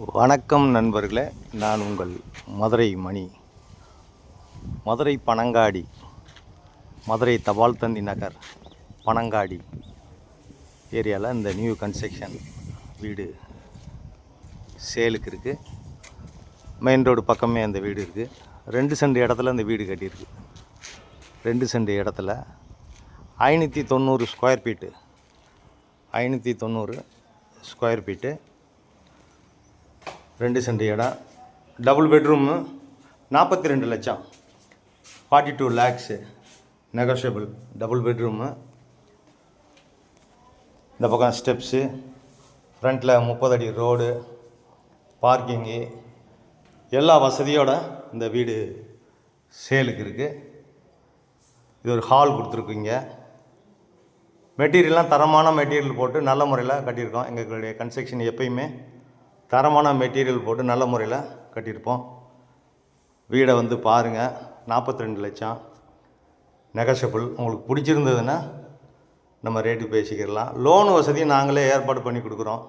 வணக்கம் நண்பர்களே, நான் உங்கள் மதுரை மணி. மதுரை பனங்காடி, மதுரை தபால் தந்தி நகர் பனங்காடி ஏரியாவில் இந்த நியூ கன்ஸ்ட்ரக்ஷன் வீடு சேலுக்கு இருக்குது. மெயின் ரோடு பக்கமே அந்த வீடு இருக்குது. 2 சென்ட் இடத்துல அந்த வீடு கட்டியிருக்கு. 2 சென்ட் இடத்துல 590 square feet 590 square feet 2 cent இடம். டபுள் பெட்ரூமு 42 லட்சம், 42 லேக்ஸு நெகோஷியபிள். Double bedroom. இந்த பக்கம் ஸ்டெப்ஸு, ஃப்ரண்ட்டில் 30 அடி ரோடு, பார்க்கிங்கு, எல்லா வசதியோடு இந்த வீடு சேலுக்கு இருக்குது. இது ஒரு ஹால் கொடுத்துருக்குங்க. மெட்டீரியல்லாம் தரமான மெட்டீரியல் போட்டு நல்ல முறையில் கட்டியிருக்கோம். எங்களுடைய கன்ஸ்ட்ரக்ஷன் எப்பயுமே தரமான மெட்டீரியல் போட்டு நல்ல முறையில் கட்டியிருப்போம். வீடை வந்து பாருங்கள். 42 லட்சம் நெகோஷியபிள். உங்களுக்கு பிடிச்சிருந்ததுன்னா நம்ம ரேட்டு பேசிக்கிடலாம். லோன் வசதி நாங்களே ஏற்பாடு பண்ணி கொடுக்குறோம்.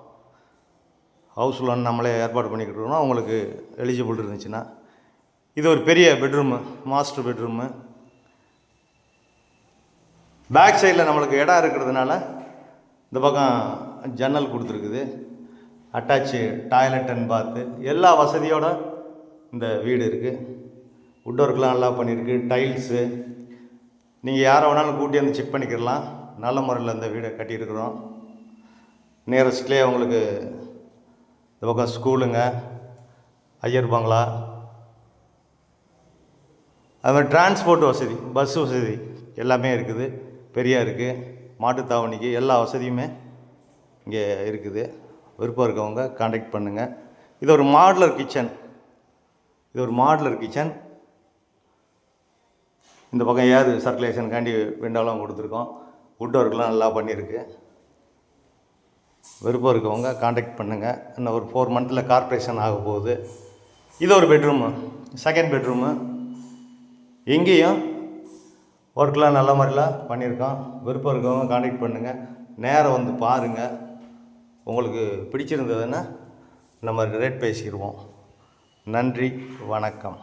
ஹவுஸ் லோன் நம்மளே ஏற்பாடு பண்ணி கொடுக்குறோம். உங்களுக்கு எலிஜிபிள் இருந்துச்சுன்னா. இது ஒரு பெரிய பெட்ரூமு, மாஸ்டர் பெட்ரூமு. பேக் சைடில் நம்மளுக்கு இடம் இருக்கிறதுனால இந்த பக்கம் ஜன்னல் கொடுத்துருக்குது. அட்டாச்சு டாய்லெட் அண்ட் பாத்து, எல்லா வசதியோடு இந்த வீடு இருக்குது. வுட் ஒர்க்லாம் நல்லா பண்ணியிருக்கு. டைல்ஸு நீங்கள் யாரை வேணாலும் கூட்டி வந்து செக் பண்ணிக்கிடலாம். நல்ல முறையில் இந்த வீடை கட்டியிருக்கிறோம். நியரஸ்ட்லேயே உங்களுக்கு இந்த பக்கம் ஸ்கூலுங்க, ஐயர் பங்களா, அது மாதிரி டிரான்ஸ்போர்ட் வசதி, பஸ் வசதி எல்லாமே இருக்குது. பெரியா இருக்குது. மாட்டுத்தாவணிக்கு எல்லா வசதியுமே இங்கே இருக்குது. விருப்பம் இருக்கவங்க காண்டாக்ட் பண்ணுங்கள். இது ஒரு மாடுலர் கிச்சன். இந்த பக்கம் ஏது சர்க்குலேஷனுக்காண்டி விண்டோலாம் கொடுத்துருக்கோம். வுட் ஒர்க்லாம் நல்லா பண்ணியிருக்கு. விருப்பம் இருக்கவங்க காண்டாக்ட் பண்ணுங்கள். இன்னும் ஒரு 4 மந்த்தில் கார்ப்பரேஷன் ஆக போகுது. இது ஒரு பெட்ரூமு, செகண்ட் பெட்ரூமு. இங்கேயும் ஒர்க்லாம் நல்ல மாதிரிலாம் பண்ணியிருக்கோம். விருப்பம் இருக்கவங்க காண்டாக்ட் பண்ணுங்கள். நேரம் வந்து பாருங்கள். உங்களுக்கு பிடிச்சிருந்ததுன்னா நம்ம ரேட் பேசிக்கிடுவோம். நன்றி, வணக்கம்.